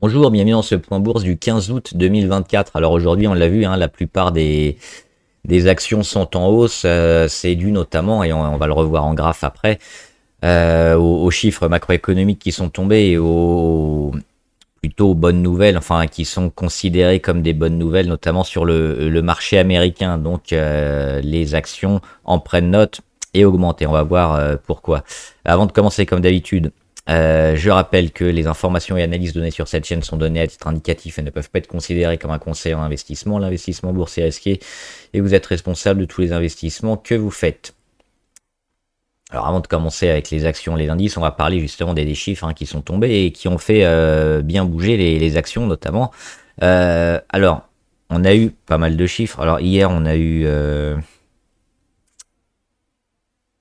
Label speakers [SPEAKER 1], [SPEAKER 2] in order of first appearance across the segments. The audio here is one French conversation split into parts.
[SPEAKER 1] Bonjour, bienvenue dans ce point bourse du 15 août 2024. Alors aujourd'hui, on l'a vu, hein, la plupart des actions sont en hausse. C'est dû notamment, et on va le revoir en graphe après, aux chiffres macroéconomiques qui sont tombés et aux plutôt bonnes nouvelles, enfin qui sont considérées comme des bonnes nouvelles, notamment sur le marché américain. Donc les actions en prennent note et augmentent. Et on va voir pourquoi. Avant de commencer, comme d'habitude, je rappelle que les informations et analyses données sur cette chaîne sont données à titre indicatif et ne peuvent pas être considérées comme un conseil en investissement. L'investissement boursier est risqué et vous êtes responsable de tous les investissements que vous faites. Alors avant de commencer avec les actions, les indices, on va parler justement des chiffres, hein, qui sont tombés et qui ont fait bien bouger les actions notamment. Alors, on a eu pas mal de chiffres. Alors hier, on a eu...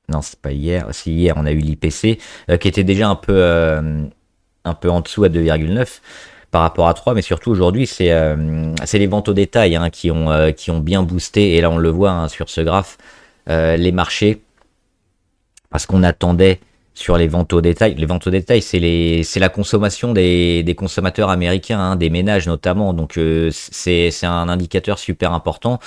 [SPEAKER 1] Non, c'est pas hier. Si, hier, on a eu l'IPC qui était déjà un peu en dessous à 2,9 par rapport à 3, mais surtout aujourd'hui, c'est les ventes au détail, hein, qui ont bien boosté. Et là, on le voit, hein, sur ce graphe, les marchés, parce qu'on attendait sur les ventes au détail. Les ventes au détail, c'est la consommation des consommateurs américains, hein, des ménages notamment. Donc c'est un indicateur super important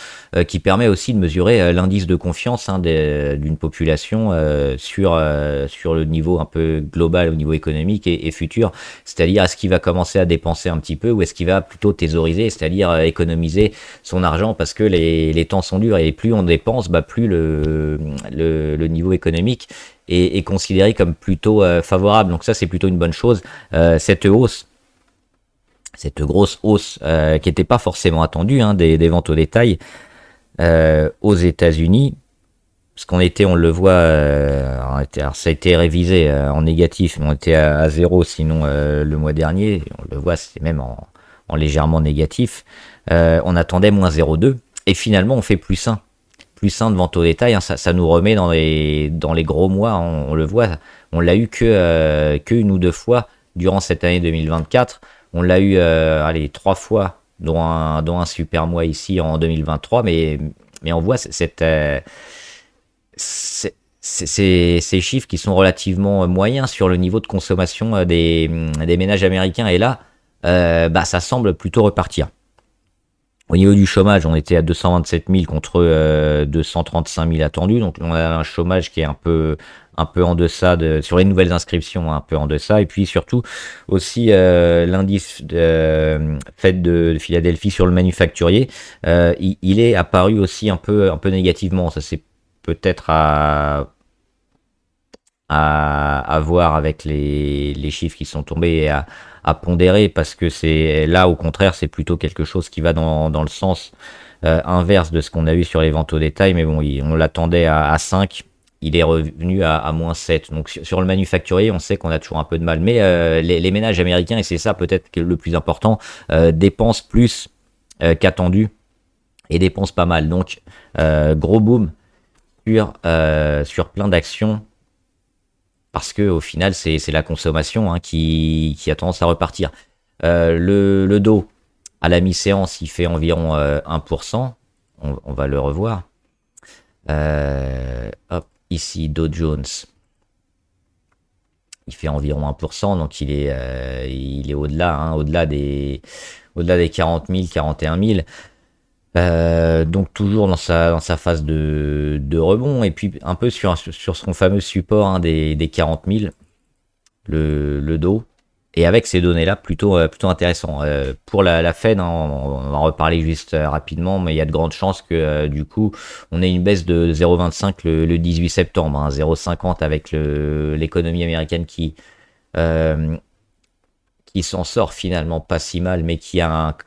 [SPEAKER 1] qui permet aussi de mesurer l'indice de confiance, hein, d'une population sur le niveau un peu global, au niveau économique et futur. C'est-à-dire, est-ce qu'il va commencer à dépenser un petit peu ou est-ce qu'il va plutôt thésauriser, c'est-à-dire économiser son argent parce que les temps sont durs et plus on dépense, plus le niveau économique est considéré comme plutôt favorable. Donc ça, c'est plutôt une bonne chose. Cette grosse hausse qui n'était pas forcément attendue, hein, des ventes au détail aux États-Unis, parce on le voit, alors ça a été révisé en négatif, mais on était à zéro sinon le mois dernier. On le voit, c'est même en légèrement négatif. On attendait moins 0,2 et finalement on fait +1 de vente au détail, hein. Ça nous remet dans les gros mois, on le voit, on l'a eu que une ou deux fois durant cette année 2024, on l'a eu 3 fois, dont un super mois ici en 2023, mais on voit ces chiffres qui sont relativement moyens sur le niveau de consommation des ménages américains, et là ça semble plutôt repartir. Au niveau du chômage, on était à 227 000 contre 235 000 attendus. Donc on a un chômage qui est un peu en deçà sur les nouvelles inscriptions, un peu en deçà. Et puis surtout aussi l'indice Fed de Philadelphie sur le manufacturier, il est apparu aussi un peu négativement. Ça, c'est peut-être à voir avec les chiffres qui sont tombés et à pondérer, parce que c'est là, au contraire, c'est plutôt quelque chose qui va dans le sens inverse de ce qu'on a eu sur les ventes au détail. Mais bon, on l'attendait à 5, il est revenu à moins 7. Donc sur le manufacturier, on sait qu'on a toujours un peu de mal. Mais les ménages américains, et c'est ça peut-être le plus important, dépensent plus qu'attendu et dépensent pas mal. Donc gros boom sur plein d'actions, parce que au final c'est la consommation, hein, qui a tendance à repartir. Le Dow à la mi-séance, il fait environ 1%. On va le revoir. Hop, ici Dow Jones, il fait environ 1%, donc il est au-delà, hein, au-delà des 40 000, 41 000. Donc toujours dans sa phase de rebond, et puis un peu sur son fameux support, hein, des 40 000, le Dow, et avec ces données-là plutôt intéressant. Pour la Fed, hein, on va en reparler juste rapidement, mais il y a de grandes chances que du coup on ait une baisse de 0,25 le 18 septembre, hein, 0,50 avec l'économie américaine qui s'en sort finalement pas si mal, mais qui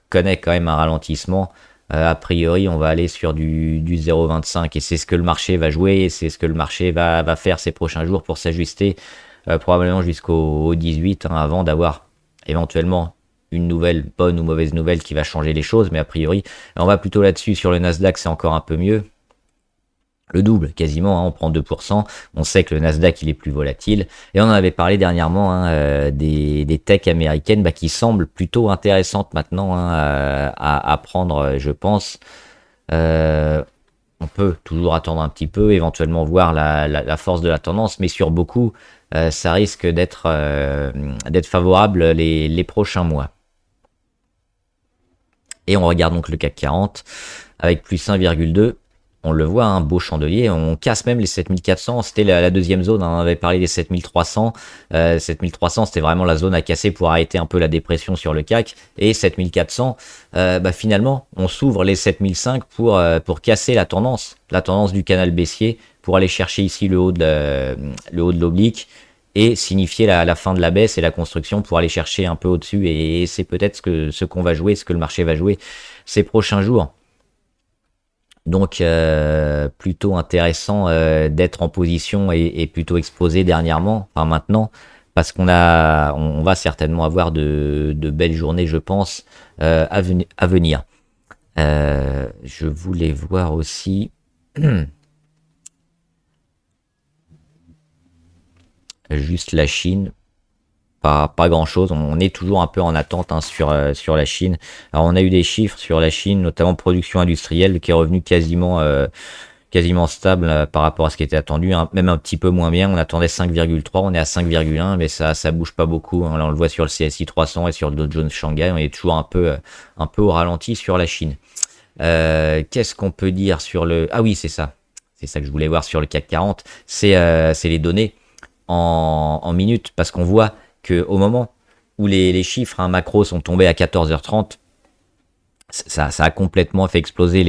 [SPEAKER 1] connaît quand même un ralentissement. A priori, on va aller sur du 0,25, et c'est ce que le marché va jouer, et c'est ce que le marché va faire ces prochains jours pour s'ajuster, probablement jusqu'au 18, hein, avant d'avoir éventuellement une nouvelle bonne ou mauvaise nouvelle qui va changer les choses. Mais a priori, on va plutôt là-dessus. Sur le Nasdaq, c'est encore un peu mieux. Le double, quasiment, hein, on prend 2%. On sait que le Nasdaq, il est plus volatile. Et on en avait parlé dernièrement, hein, des techs américaines, qui semblent plutôt intéressantes maintenant, hein, à prendre, je pense. On peut toujours attendre un petit peu, éventuellement voir la force de la tendance, mais sur beaucoup, ça risque d'être favorable les prochains mois. Et on regarde donc le CAC 40 avec plus 1,2. On le voit, un beau chandelier. On casse même les 7400. C'était la deuxième zone. On avait parlé des 7300. 7300, c'était vraiment la zone à casser pour arrêter un peu la dépression sur le CAC. Et 7400, finalement, on s'ouvre les 7005 pour casser la tendance du canal baissier, pour aller chercher ici le haut de l'oblique et signifier la fin de la baisse et la construction pour aller chercher un peu au-dessus. Et c'est peut-être ce qu'on va jouer, ce que le marché va jouer ces prochains jours. Donc plutôt intéressant d'être en position et plutôt exposé dernièrement, enfin maintenant, parce on va certainement avoir de belles journées, je pense, à venir. Je voulais voir aussi juste la Chine. Pas grand chose, on est toujours un peu en attente sur la Chine. Alors on a eu des chiffres sur la Chine, notamment production industrielle qui est revenue quasiment stable par rapport à ce qui était attendu, hein, même un petit peu moins bien. On attendait 5,3, on est à 5,1, mais ça bouge pas beaucoup, hein. Là on le voit sur le CSI 300 et sur le Dow Jones Shanghai, on est toujours un peu au ralenti sur la Chine. Qu'est-ce qu'on peut dire sur le... Ah oui, c'est ça que je voulais voir sur le CAC 40, c'est les données en minutes, parce qu'on voit que au moment où les chiffres macro sont tombés à 14h30, ça a complètement fait exploser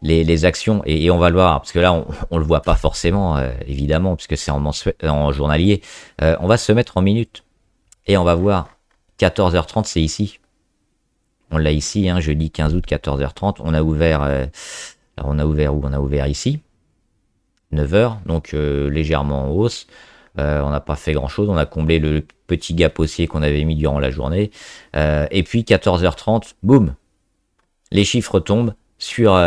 [SPEAKER 1] les actions, et on va le voir, parce que là on le voit pas forcément, évidemment, puisque c'est en journalier. On va se mettre en minutes et on va voir 14h30, c'est ici. On l'a ici, hein, jeudi 15 août 14h30. On a ouvert où? On a ouvert ici 9h, donc légèrement en hausse. On n'a pas fait grand chose, on a comblé le petit gap haussier qu'on avait mis durant la journée, et puis 14h30, boum, les chiffres tombent sur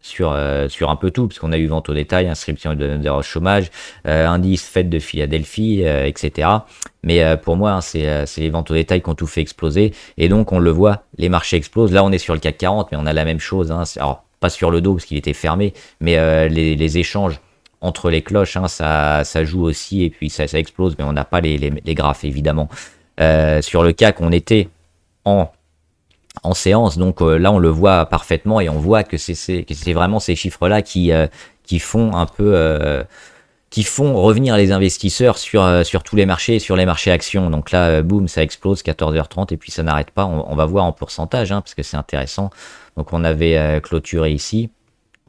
[SPEAKER 1] sur un peu tout, parce qu'on a eu vente au détail, inscription de au chômage, indice Fed de Philadelphie, etc. Mais pour moi, hein, c'est les ventes au détail qui ont tout fait exploser, et donc on le voit, les marchés explosent. Là on est sur le CAC 40, mais on a la même chose, hein. Alors pas sur le dos parce qu'il était fermé, mais les échanges entre les cloches, hein, ça joue aussi, et puis ça explose, mais on n'a pas les graphes évidemment. Sur le CAC, on était en séance, donc là on le voit parfaitement, et on voit que c'est vraiment ces chiffres-là qui font un peu... qui font revenir les investisseurs sur tous les marchés, sur les marchés actions. Donc là, boum, ça explose, 14h30, et puis ça n'arrête pas. On va voir en pourcentage, hein, parce que c'est intéressant. Donc on avait clôturé ici.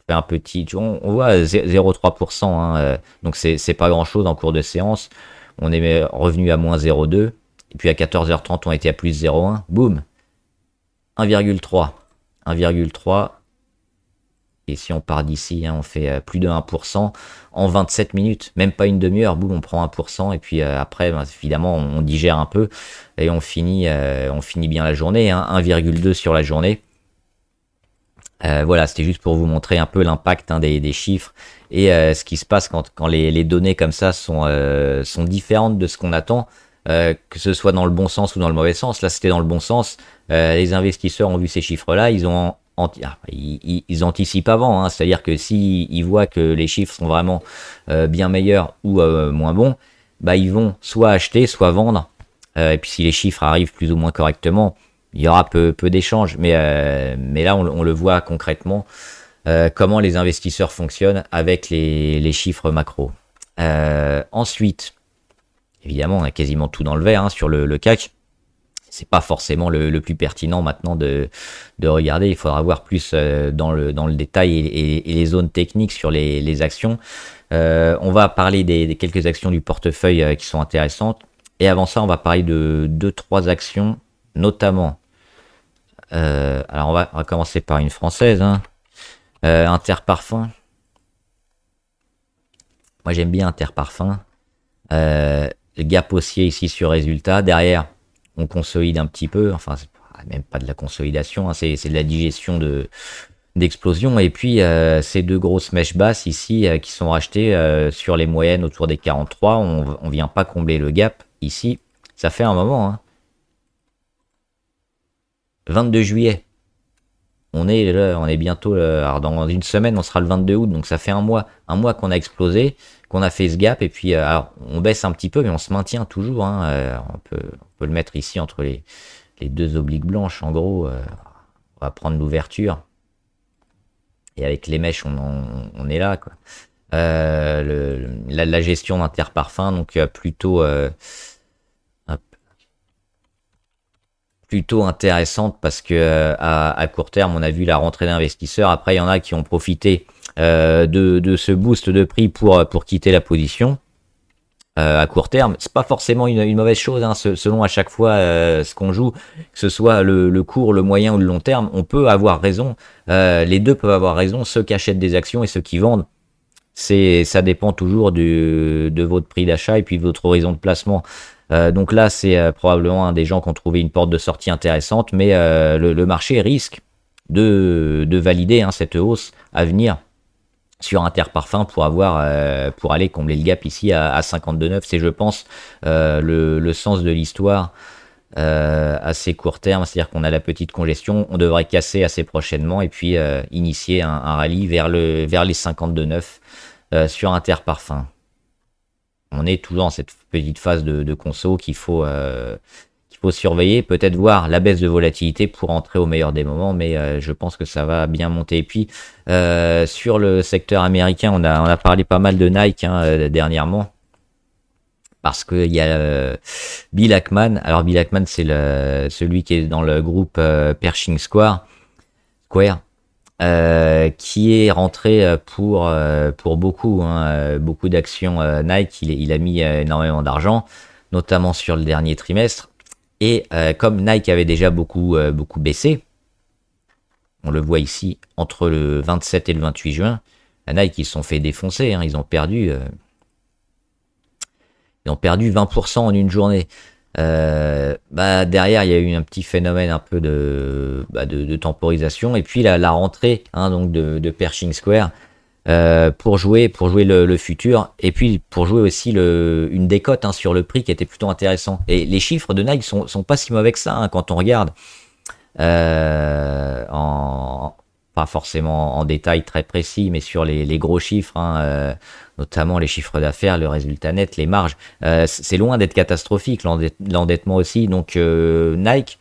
[SPEAKER 1] Fait un petit, on voit 0,3%, hein, donc c'est pas grand chose en cours de séance. On est revenu à moins 0,2, et puis à 14h30 on était à plus 0,1, boum, 1,3, et si on part d'ici, hein, on fait plus de 1% en 27 minutes, même pas une demi-heure, boum, on prend 1%, et puis après, évidemment, on digère un peu, et on finit bien la journée, hein, 1,2 sur la journée. Voilà, c'était juste pour vous montrer un peu l'impact, hein, des chiffres, et ce qui se passe quand les données comme ça sont différentes de ce qu'on attend, que ce soit dans le bon sens ou dans le mauvais sens. Là, c'était dans le bon sens. Les investisseurs ont vu ces chiffres-là, ils anticipent avant, hein, c'est-à-dire que s'ils voient que les chiffres sont vraiment bien meilleurs ou moins bons, bah ils vont soit acheter, soit vendre. Et puis si les chiffres arrivent plus ou moins correctement, il y aura peu d'échanges, mais là on le voit concrètement, comment les investisseurs fonctionnent avec les chiffres macro. Ensuite, évidemment, on a quasiment tout dans le vert, hein, sur le CAC. C'est pas forcément le plus pertinent maintenant de regarder. Il faudra voir plus dans le détail et les zones techniques sur les actions. On va parler des quelques actions du portefeuille qui sont intéressantes. Et avant ça, on va parler de 2-3 actions, notamment. Alors on va commencer par une française, hein. Interparfums. Moi j'aime bien Interparfums. Le gap haussier ici sur résultat. Derrière, on consolide un petit peu. Enfin, c'est même pas de la consolidation, hein, c'est de la digestion d'explosion. Et puis ces deux grosses mèches basses ici qui sont rachetées sur les moyennes autour des 43. On vient pas combler le gap ici. Ça fait un moment, hein. 22 juillet. On est bientôt, alors dans une semaine, on sera le 22 août, donc ça fait un mois qu'on a explosé, qu'on a fait ce gap, et puis alors, on baisse un petit peu, mais on se maintient toujours, hein, on peut le mettre ici entre les deux obliques blanches, en gros, On va prendre l'ouverture. Et avec les mèches, on est là, quoi. La gestion d'Interparfums, donc hop, plutôt intéressante parce que à court terme, on a vu la rentrée d'investisseurs. Après, il y en a qui ont profité de ce boost de prix pour quitter la position. À court terme, c'est pas forcément une mauvaise chose, hein, selon à chaque fois ce qu'on joue, que ce soit le court, le moyen ou le long terme, on peut avoir raison. Les deux peuvent avoir raison, ceux qui achètent des actions et ceux qui vendent. Ça dépend toujours de votre prix d'achat et puis de votre horizon de placement. Donc là, c'est probablement un des gens qui ont trouvé une porte de sortie intéressante, mais le marché risque de valider cette hausse à venir sur Interparfums pour aller combler le gap ici à 52,9. C'est, je pense, le sens de l'histoire assez court terme, c'est-à-dire qu'on a la petite congestion, on devrait casser assez prochainement et puis initier un rallye vers les 52,9 sur Interparfums. On est toujours dans cette petite phase de conso qu'il faut surveiller, peut-être voir la baisse de volatilité pour entrer au meilleur des moments, mais je pense que ça va bien monter. Et puis sur le secteur américain, on a parlé pas mal de Nike dernièrement, parce qu'il y a Bill Ackman. Alors Bill Ackman, c'est celui qui est dans le groupe Pershing Square, qui est rentré pour beaucoup d'actions Nike. Il a mis énormément d'argent, notamment sur le dernier trimestre. Et comme Nike avait déjà beaucoup baissé, on le voit ici, entre le 27 et le 28 juin, Nike, ils se sont fait défoncer, ils ont perdu 20% en une journée. Derrière, il y a eu un petit phénomène un peu de temporisation. Et puis la rentrée donc de Pershing Square pour jouer le futur. Et puis pour jouer aussi une décote sur le prix qui était plutôt intéressant. Et les chiffres de Nike sont pas si mauvais que ça quand on regarde. Pas forcément en détail très précis, mais sur les gros chiffres, notamment les chiffres d'affaires, le résultat net, les marges. C'est loin d'être catastrophique, l'endettement aussi. Donc Nike,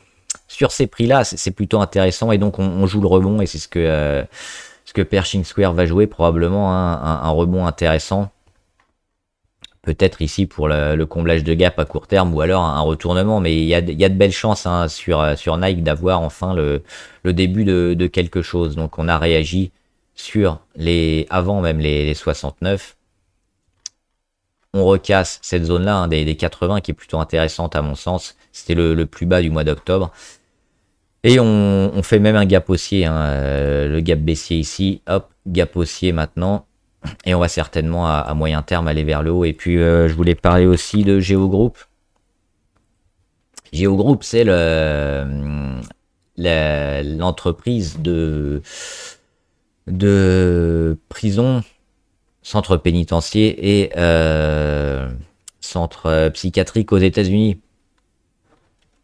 [SPEAKER 1] sur ces prix-là, c'est plutôt intéressant et donc on joue le rebond et c'est ce que Pershing Square va jouer probablement, un rebond intéressant. Peut-être ici pour le comblage de gap à court terme ou alors un retournement, mais il y a de belles chances sur Nike d'avoir enfin le début de quelque chose. Donc on a réagi sur avant même les 69. On recasse cette zone-là des 80 qui est plutôt intéressante à mon sens. C'était le plus bas du mois d'octobre. Et on fait même un gap haussier, le gap baissier ici, hop, gap haussier maintenant. Et on va certainement à moyen terme aller vers le haut. Et puis je voulais parler aussi de Geo Group. Geo Group, c'est l'entreprise de prison, centre pénitentiaire et centre psychiatrique aux États-Unis.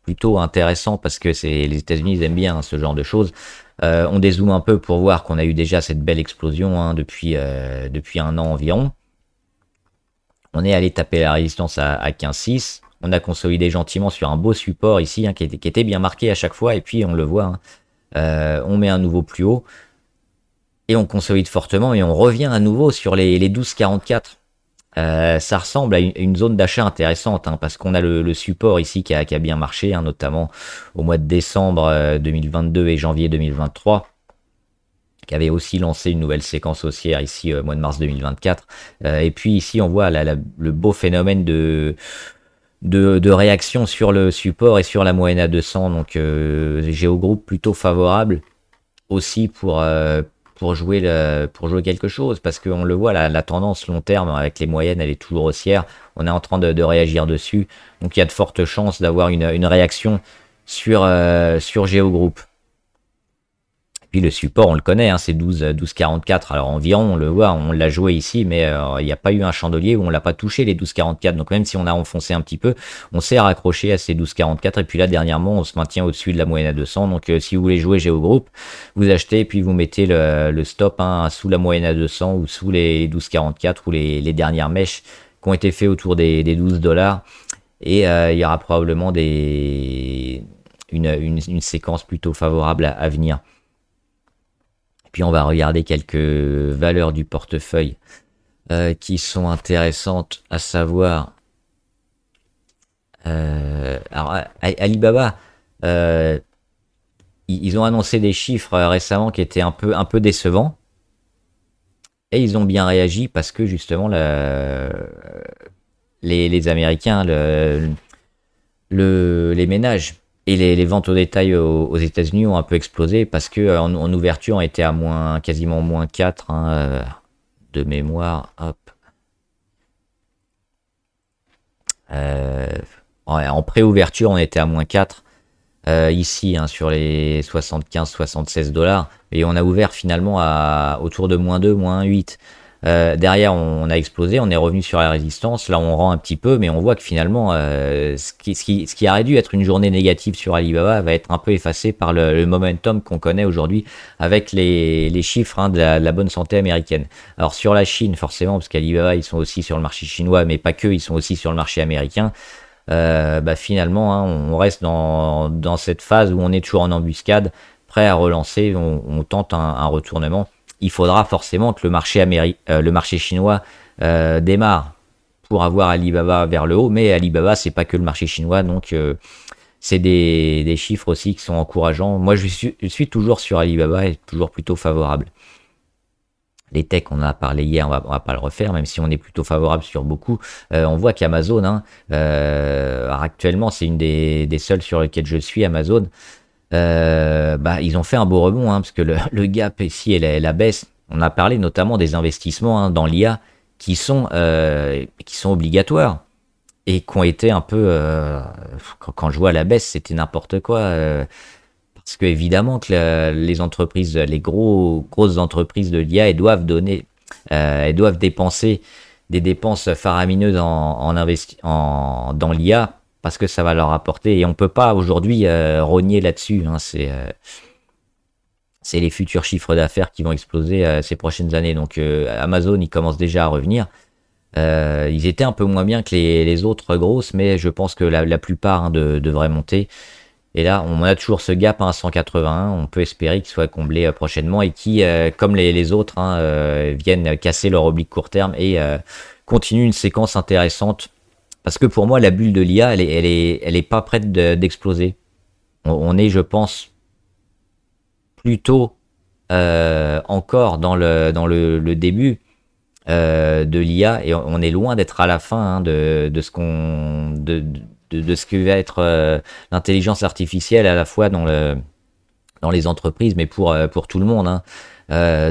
[SPEAKER 1] Plutôt intéressant parce que les États-Unis ils aiment bien ce genre de choses. On dézoome un peu pour voir qu'on a eu déjà cette belle explosion depuis un an environ. On est allé taper la résistance à 15,6. On a consolidé gentiment sur un beau support ici qui était bien marqué à chaque fois. Et puis on le voit, on met un nouveau plus haut. Et on consolide fortement et on revient à nouveau sur les 12,44. Ça ressemble à une zone d'achat intéressante parce qu'on a le support ici qui a bien marché, notamment au mois de décembre 2022 et janvier 2023, qui avait aussi lancé une nouvelle séquence haussière ici au mois de mars 2024. Et puis ici on voit le beau phénomène de réaction sur le support et sur la moyenne à 200. Donc Geo Group plutôt favorable aussi pour jouer quelque chose, parce qu'on le voit, la tendance long terme avec les moyennes, elle est toujours haussière. On est en train de réagir dessus, donc il y a de fortes chances d'avoir une réaction sur Geo Group. Puis le support, on le connaît, c'est 12,44. Alors environ, on le voit, on l'a joué ici, mais il n'y a pas eu un chandelier où on l'a pas touché les 12,44. Donc même si on a enfoncé un petit peu, on s'est raccroché à ces 12,44. Et puis là, dernièrement, on se maintient au-dessus de la moyenne à 200. Donc si vous voulez jouer Geo Group, vous achetez et puis vous mettez le stop sous la moyenne à 200 ou sous les 12,44 ou les dernières mèches qui ont été faites autour des $12. Et il y aura probablement une une séquence plutôt favorable à venir. Et puis on va regarder quelques valeurs du portefeuille qui sont intéressantes, à savoir alors Alibaba, ils ont annoncé des chiffres récemment qui étaient un peu décevants, et ils ont bien réagi parce que justement les Américains, les ménages et les ventes au détail aux États-Unis ont un peu explosé parce que en ouverture on était à quasiment moins 4 de mémoire. Hop. En pré-ouverture on était à moins 4 ici sur les 75-76 $, et on a ouvert finalement autour de moins 2, moins 8. Derrière, on a explosé, on est revenu sur la résistance. Là, on rend un petit peu, mais on voit que finalement, ce qui aurait dû être une journée négative sur Alibaba va être un peu effacé par le momentum qu'on connaît aujourd'hui avec les chiffres de la bonne santé américaine. Alors, sur la Chine, forcément, parce qu'Alibaba, ils sont aussi sur le marché chinois, mais pas que, ils sont aussi sur le marché américain. Finalement, on reste dans cette phase où on est toujours en embuscade, prêt à relancer, on tente un retournement. Il faudra forcément que le marché chinois démarre pour avoir Alibaba vers le haut, mais Alibaba, c'est pas que le marché chinois, donc c'est des chiffres aussi qui sont encourageants. Moi, je suis toujours sur Alibaba et toujours plutôt favorable. Les techs, on en a parlé hier, on va pas le refaire, même si on est plutôt favorable sur beaucoup. On voit qu'Amazon, actuellement, c'est une des seules sur lesquelles je suis, Amazon. Ils ont fait un beau rebond, parce que le gap ici et la baisse, on a parlé notamment des investissements dans l'IA qui sont obligatoires et qui ont été un peu, quand je vois la baisse, c'était n'importe quoi. Parce que évidemment que les entreprises, les grosses entreprises de l'IA, elles doivent dépenser des dépenses faramineuses dans l'IA parce que ça va leur apporter, et on peut pas aujourd'hui rogner là-dessus. C'est les futurs chiffres d'affaires qui vont exploser ces prochaines années. Donc Amazon, il commence déjà à revenir. Ils étaient un peu moins bien que les autres grosses, mais je pense que la plupart devraient monter. Et là, on a toujours ce gap à 181. On peut espérer qu'il soit comblé prochainement et qui, comme les autres, viennent casser leur oblique court terme et continuent une séquence intéressante. Parce que pour moi, la bulle de l'IA, elle est pas prête d'exploser. On est, je pense, plutôt encore dans le début de l'IA, et on est loin d'être à la fin de ce que va être l'intelligence artificielle, à la fois dans les entreprises, mais pour tout le monde.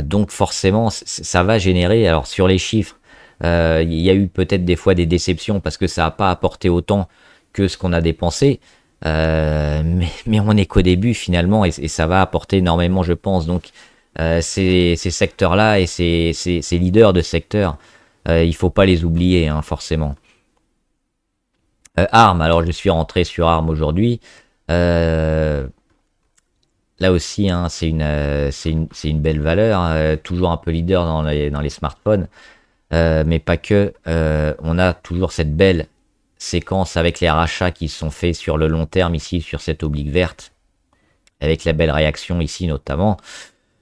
[SPEAKER 1] Donc forcément, ça va générer. Alors sur les chiffres, il y a eu peut-être des fois des déceptions parce que ça n'a pas apporté autant que ce qu'on a dépensé. Mais on n'est qu'au début finalement, et ça va apporter énormément, je pense. Donc ces secteurs-là et ces leaders de secteurs, il faut pas les oublier, forcément. ARM, alors je suis rentré sur ARM aujourd'hui. Là aussi, c'est une belle valeur, toujours un peu leader dans les smartphones, mais pas que. On a toujours cette belle séquence avec les rachats qui sont faits sur le long terme ici, sur cette oblique verte, avec la belle réaction ici notamment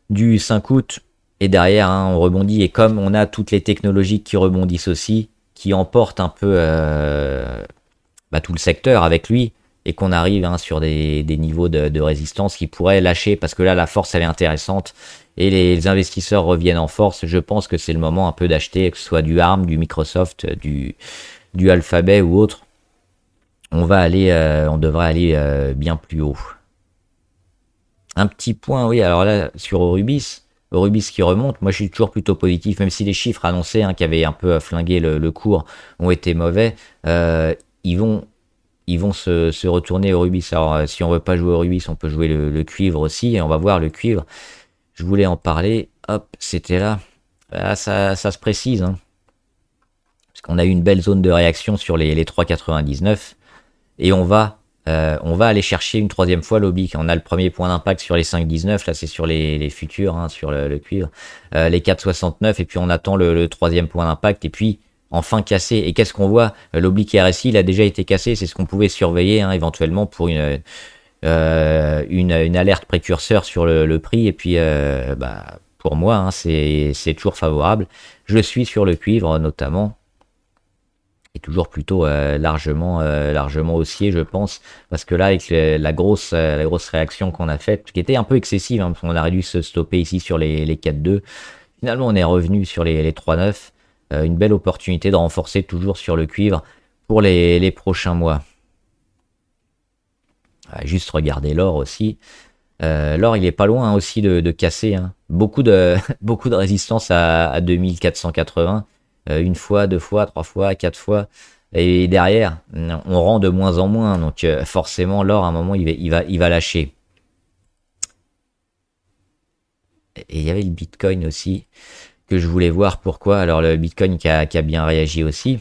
[SPEAKER 1] du 5 août, et derrière on rebondit, et comme on a toutes les technologies qui rebondissent aussi, qui emportent un peu tout le secteur avec lui, et qu'on arrive sur des niveaux de résistance qui pourraient lâcher, parce que là la force elle est intéressante et les investisseurs reviennent en force. Je pense que c'est le moment un peu d'acheter, que ce soit du ARM, du Microsoft, du Alphabet ou autre. On devrait aller bien plus haut. Un petit point, oui, alors là sur Eurubis qui remonte, moi je suis toujours plutôt positif, même si les chiffres annoncés qui avaient un peu flingué le cours ont été mauvais. Ils vont se retourner au Eurubis. Alors si on veut pas jouer au Eurubis, on peut jouer le cuivre aussi, et on va voir le cuivre. Je voulais en parler, hop, c'était là. Là ça se précise, parce qu'on a eu une belle zone de réaction sur les 3,99, et on va aller chercher une troisième fois l'oblique. On a le premier point d'impact sur les 5,19, là c'est sur les futurs, sur le cuivre, les 4,69, et puis on attend le troisième point d'impact, et puis enfin cassé. Et qu'est-ce qu'on voit? L'oblique RSI, il a déjà été cassé, c'est ce qu'on pouvait surveiller éventuellement pour une alerte précurseur sur le prix. Et puis, pour moi, hein, c'est toujours favorable. Je suis sur le cuivre notamment. Et toujours plutôt largement haussier, je pense. Parce que là, avec la grosse réaction qu'on a faite, qui était un peu excessive, hein, parce qu'on aurait dû se stopper ici sur les 4,2. Finalement, on est revenu sur les 3,9. Une belle opportunité de renforcer toujours sur le cuivre pour les prochains mois. Juste regarder l'or aussi. L'or, il est pas loin, hein, aussi de casser, hein. Beaucoup de résistance à 2480. Une fois, deux fois, trois fois, quatre fois. Et derrière, on rend de moins en moins. Donc forcément, l'or, à un moment, il va lâcher. Et il y avait le Bitcoin aussi, que je voulais voir pourquoi. Alors le Bitcoin qui a bien réagi aussi,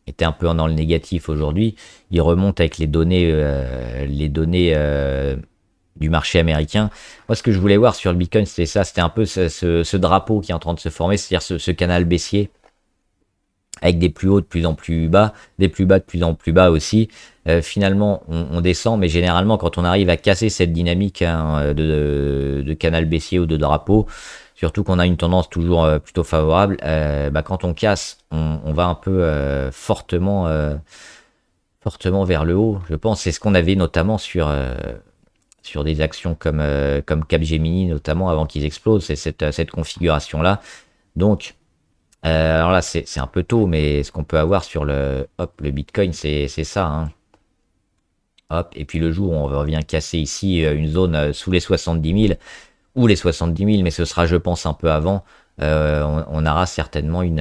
[SPEAKER 1] était un peu dans le négatif aujourd'hui. Il remonte avec les données du marché américain. Moi, ce que je voulais voir sur le Bitcoin, c'était ça. C'était un peu ce drapeau qui est en train de se former, c'est-à-dire ce canal baissier, avec des plus hauts de plus en plus bas, des plus bas de plus en plus bas aussi. Finalement, on descend, mais généralement, quand on arrive à casser cette dynamique, hein, de canal baissier ou de drapeau, surtout qu'on a une tendance toujours plutôt favorable, quand on casse, on va un peu fortement vers le haut. Je pense c'est ce qu'on avait notamment sur des actions comme Capgemini, notamment avant qu'ils explosent, c'est cette configuration-là. Donc, alors là, c'est un peu tôt, mais ce qu'on peut avoir sur le Bitcoin, c'est ça, hein. Hop, et puis le jour où on revient casser ici une zone sous les 70 000 ou les 70 000, mais ce sera, je pense, un peu avant, on aura certainement une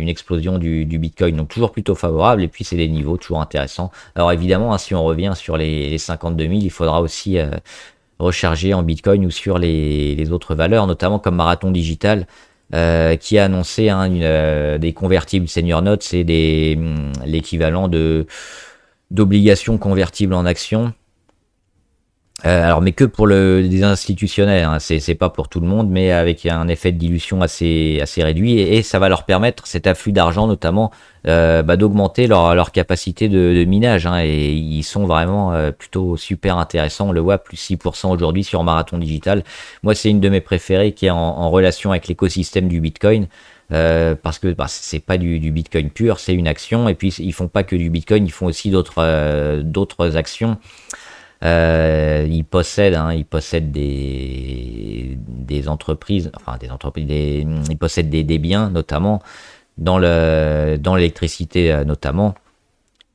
[SPEAKER 1] explosion du Bitcoin. Donc toujours plutôt favorable, et puis c'est des niveaux toujours intéressants. Alors évidemment, hein, si on revient sur les 52 000, il faudra aussi recharger en Bitcoin ou sur les autres valeurs, notamment comme Marathon Digital, qui a annoncé, hein, des convertibles senior notes, c'est l'équivalent d'obligations convertibles en actions. Alors, mais que pour des institutionnels, hein. C'est pas pour tout le monde, mais avec un effet de dilution assez réduit, et ça va leur permettre, cet afflux d'argent notamment, d'augmenter leur capacité de minage, hein, et ils sont vraiment plutôt super intéressants. On le voit, plus 6% aujourd'hui sur Marathon Digital. Moi, c'est une de mes préférées qui est en relation avec l'écosystème du Bitcoin. Parce que c'est pas du Bitcoin pur, c'est une action, et puis ils font pas que du Bitcoin, ils font aussi d'autres actions. Ils possèdent des entreprises, ils possèdent des biens, notamment dans l'électricité, notamment.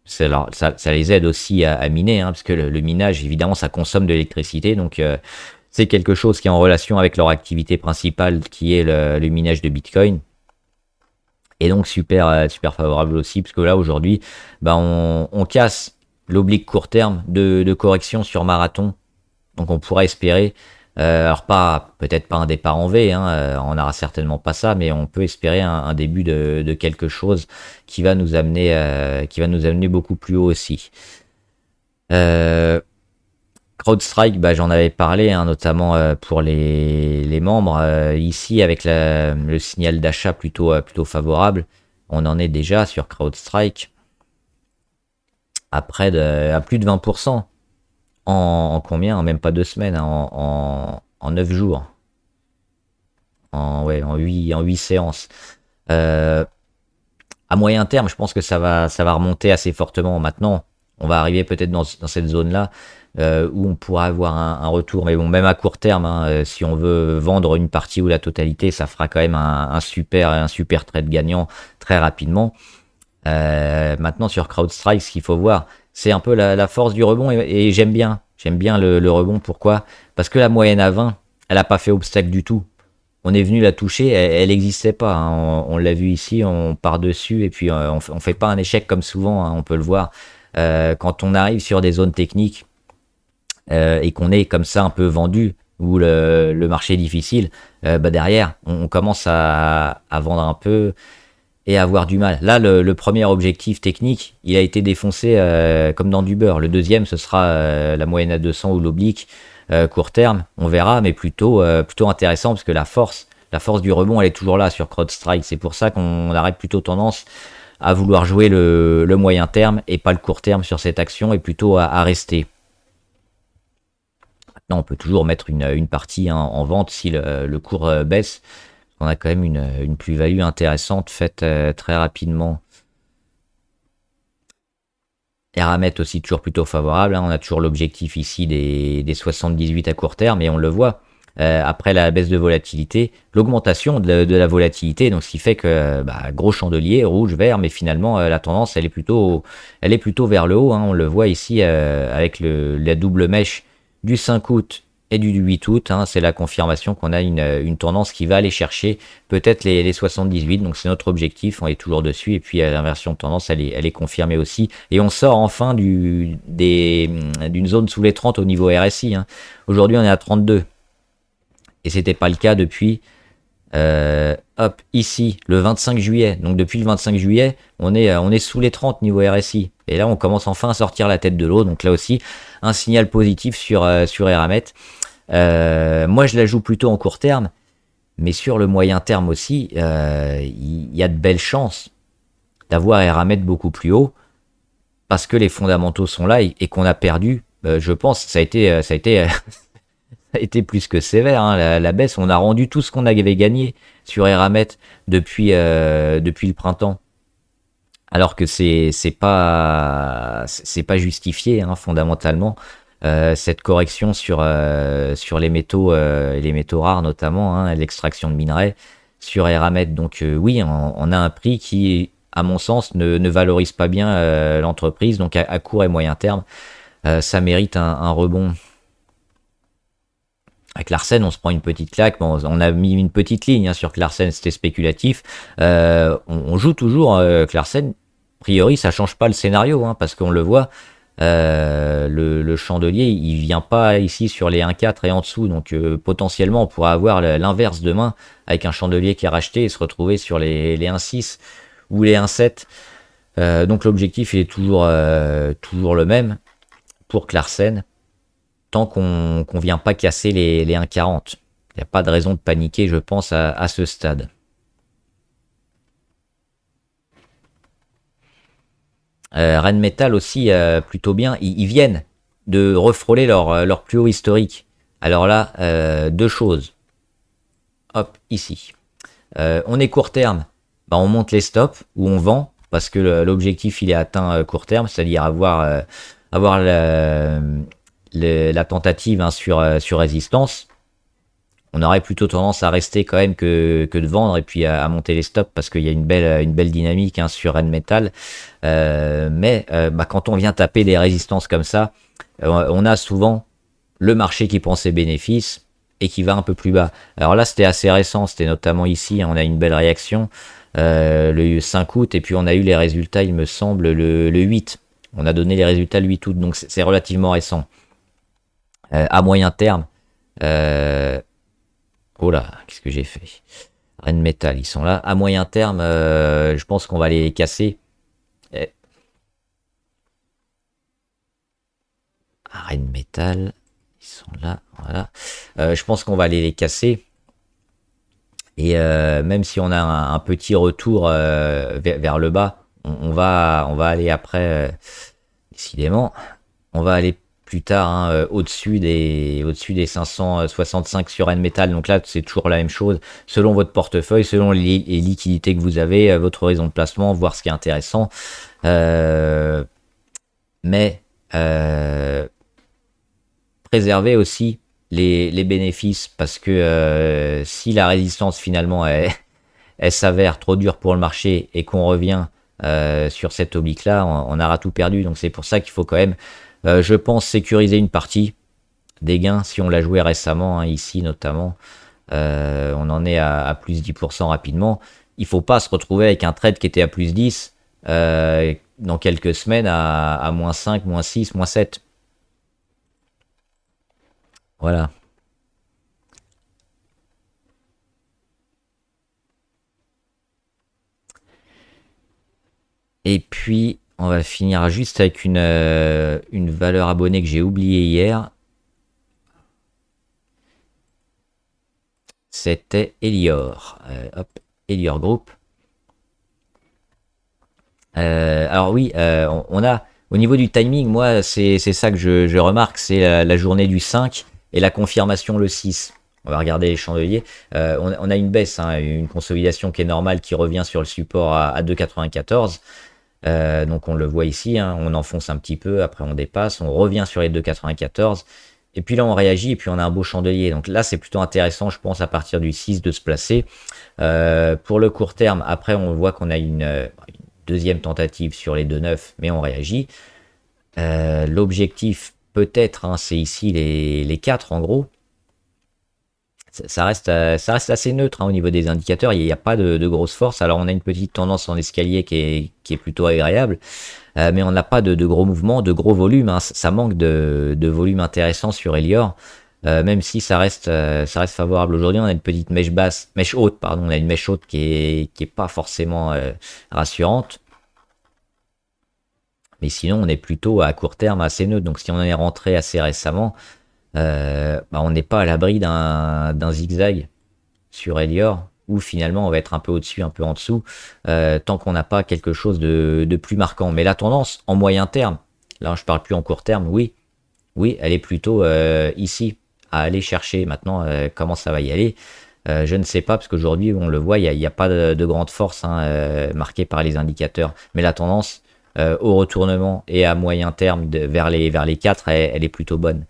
[SPEAKER 1] Ça les aide aussi à miner, hein, parce que le minage, évidemment, ça consomme de l'électricité, donc c'est quelque chose qui est en relation avec leur activité principale, qui est le minage de Bitcoin. Et donc super favorable aussi, parce que là aujourd'hui, on casse l'oblique court terme de correction sur Marathon. Donc on pourra espérer, alors peut-être pas un départ en V, hein, on n'aura certainement pas ça, mais on peut espérer un début de quelque chose qui va nous amener beaucoup plus haut aussi. CrowdStrike, j'en avais parlé, hein, notamment pour les membres. Ici, avec le signal d'achat plutôt favorable, on en est déjà sur CrowdStrike à plus de 20%. En combien? En même pas 2 semaines, hein, en 9 jours. En 8 séances. À moyen terme, je pense que ça va remonter assez fortement. Maintenant, on va arriver peut-être dans cette zone-là, où on pourra avoir un retour. Mais bon, même à court terme, hein, si on veut vendre une partie ou la totalité, ça fera quand même un super trade gagnant très rapidement. Maintenant, sur CrowdStrike, ce qu'il faut voir, c'est un peu la force du rebond, et j'aime bien le rebond. Pourquoi? Parce que la moyenne à 20, elle a pas fait obstacle du tout. On est venu la toucher, elle n'existait pas, hein. On l'a vu ici, on part dessus, et puis on fait pas un échec comme souvent, hein, on peut le voir. Quand on arrive sur des zones techniques, et qu'on est comme ça un peu vendu, où le marché est difficile, derrière, on commence à vendre un peu et à avoir du mal. Là, le premier objectif technique, il a été défoncé comme dans du beurre. Le deuxième, ce sera la moyenne à 200 ou l'oblique, court terme, on verra, mais plutôt intéressant, parce que la force du rebond, elle est toujours là sur CrowdStrike. C'est pour ça qu'on aurait plutôt tendance à vouloir jouer le moyen terme et pas le court terme sur cette action, et plutôt à rester. Non, on peut toujours mettre une partie hein, en vente si le cours baisse. On a quand même une plus-value intéressante faite très rapidement. Eramet aussi toujours plutôt favorable. Hein. On a toujours l'objectif ici des 78 à court terme et on le voit. Après la baisse de volatilité, l'augmentation de la volatilité, donc ce qui fait que bah, gros chandelier, rouge, vert, mais finalement la tendance elle est plutôt vers le haut. Hein. On le voit ici avec la double mèche du 5 août et du 8 août. Hein. C'est la confirmation qu'on a une tendance qui va aller chercher peut-être les 78. Donc c'est notre objectif, on est toujours dessus. Et puis l'inversion de tendance, elle est confirmée aussi. Et on sort enfin d'une zone sous les 30 au niveau RSI. Hein. Aujourd'hui on est à 32. Et c'était pas le cas depuis ici le 25 juillet. Donc depuis le 25 juillet, on est sous les 30 niveau RSI. Et là, on commence enfin à sortir la tête de l'eau. Donc là aussi, un signal positif sur Eramet. Moi, je la joue plutôt en court terme, mais sur le moyen terme aussi, il y a de belles chances d'avoir Eramet beaucoup plus haut parce que les fondamentaux sont là et qu'on a perdu. Je pense, ça a été a été plus que sévère. Hein. La baisse, on a rendu tout ce qu'on avait gagné sur Eramet depuis le printemps. Alors que c'est pas justifié hein, fondamentalement cette correction sur les métaux rares notamment hein, l'extraction de minerais sur Eramet. Donc oui, on a un prix qui à mon sens ne valorise pas bien l'entreprise. Donc à court et moyen terme, ça mérite un rebond. Avec Larsen, on se prend une petite claque. Bon, on a mis une petite ligne hein, sur Larsen, c'était spéculatif. On joue toujours Larsen. A priori, ça change pas le scénario, hein, parce qu'on le voit. Le chandelier, il vient pas ici sur les 1,4 et en dessous. Donc potentiellement, on pourrait avoir l'inverse demain avec un chandelier qui est racheté et se retrouver sur les 1,6 ou les 1,7. Donc l'objectif il est toujours le même pour Clarsen. Tant qu'on ne vient pas casser les 1,40. Il n'y a pas de raison de paniquer, je pense, à ce stade. Rheinmetall aussi, plutôt bien. Ils viennent de refrôler leur plus haut historique. Alors là, deux choses. Hop, ici. On est court terme. Bah, on monte les stops ou on vend parce que l'objectif il est atteint court terme, c'est-à-dire avoir la tentative hein, sur résistance. On aurait plutôt tendance à rester quand même que de vendre et puis à monter les stops parce qu'il y a une belle dynamique hein, sur Rheinmetall. Mais quand on vient taper des résistances comme ça, on a souvent le marché qui prend ses bénéfices et qui va un peu plus bas. Alors là, c'était assez récent, c'était notamment ici, hein, on a une belle réaction le 5 août et puis on a eu les résultats, il me semble, le 8. On a donné les résultats le 8 août, donc c'est relativement récent. À moyen terme, oh là, qu'est-ce que j'ai fait? Rheinmetall, ils sont là. À moyen terme, je pense qu'on va les casser. Rheinmetall, ils sont là, voilà. Je pense qu'on va aller les casser. Et même si on a un petit retour vers le bas, on va aller après, décidément, on va aller plus tard hein, au-dessus des 565 sur Rheinmetall. Donc là, c'est toujours la même chose. Selon votre portefeuille, selon les liquidités que vous avez, votre raison de placement, voir ce qui est intéressant. Mais préserver aussi les bénéfices parce que si la résistance finalement elle s'avère trop dure pour le marché et qu'on revient sur cette oblique là, on aura tout perdu. Donc c'est pour ça qu'il faut quand même, je pense, sécuriser une partie des gains si on l'a joué récemment, hein, ici notamment. On en est à plus 10% rapidement. Il faut pas se retrouver avec un trade qui était à plus 10 dans quelques semaines à moins 5, moins 6, moins 7. Voilà. Et puis, on va finir juste avec une valeur abonnée que j'ai oubliée hier. C'était Elior. Hop, Elior Group. Alors oui, on a, au niveau du timing, moi, c'est ça que je remarque, c'est la journée du 5 et la confirmation le 6. On va regarder les chandeliers. On a une baisse, hein, une consolidation qui est normale, qui revient sur le support à 2,94. Donc on le voit ici, hein, on enfonce un petit peu, après on dépasse, on revient sur les 2,94. Et puis là on réagit et puis on a un beau chandelier. Donc là c'est plutôt intéressant, je pense, à partir du 6 de se placer. Pour le court terme, après on voit qu'on a une deuxième tentative sur les 2,9, mais on réagit. L'objectif peut-être, hein, c'est ici les 4 en gros. Ça reste assez neutre, hein, au niveau des indicateurs, il n'y a pas de grosse force. Alors on a une petite tendance en escalier qui est plutôt agréable, mais on n'a pas de gros mouvements, de gros volumes, hein. Ça manque de volume intéressant sur Elior, même si ça reste favorable. Aujourd'hui on a une petite mèche haute, pardon, on a une mèche haute qui est pas forcément rassurante. Mais sinon on est plutôt à court terme assez neutre, donc si on est rentré assez récemment, on n'est pas à l'abri d'un zigzag sur Elior, où finalement on va être un peu au-dessus, un peu en dessous, tant qu'on n'a pas quelque chose de plus marquant. Mais la tendance en moyen terme, là je parle plus en court terme, oui, elle est plutôt ici, à aller chercher. Maintenant, comment ça va y aller, je ne sais pas, parce qu'aujourd'hui on le voit, il n'y a pas de grande force, hein, marquée par les indicateurs. Mais la tendance au retournement et à moyen terme vers les 4, elle est plutôt bonne.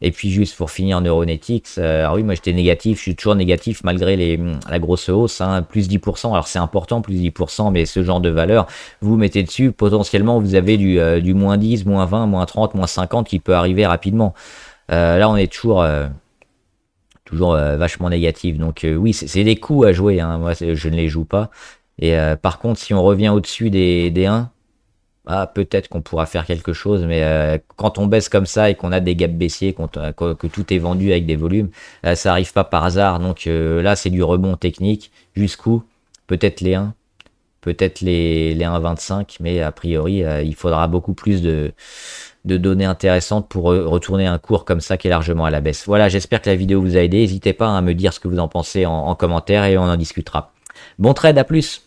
[SPEAKER 1] Et puis juste pour finir en Neuronetics, alors oui, moi j'étais négatif, je suis toujours négatif malgré la grosse hausse, hein, plus 10%, alors c'est important, plus 10%, mais ce genre de valeur, vous mettez dessus, potentiellement vous avez du moins 10, moins 20, moins 30, moins 50 qui peut arriver rapidement. Là on est toujours vachement négatif, donc oui, c'est des coups à jouer, hein. Moi je ne les joue pas. Et par contre, si on revient au-dessus des 1, peut-être qu'on pourra faire quelque chose, mais quand on baisse comme ça et qu'on a des gaps baissiers, que tout est vendu avec des volumes, ça arrive pas par hasard. Donc là, c'est du rebond technique. Jusqu'où? Peut-être les 1, peut-être les 1,25, mais a priori, il faudra beaucoup plus de données intéressantes pour retourner un cours comme ça qui est largement à la baisse. Voilà, j'espère que la vidéo vous a aidé. N'hésitez pas à me dire ce que vous en pensez en commentaire et on en discutera. Bon trade, à plus!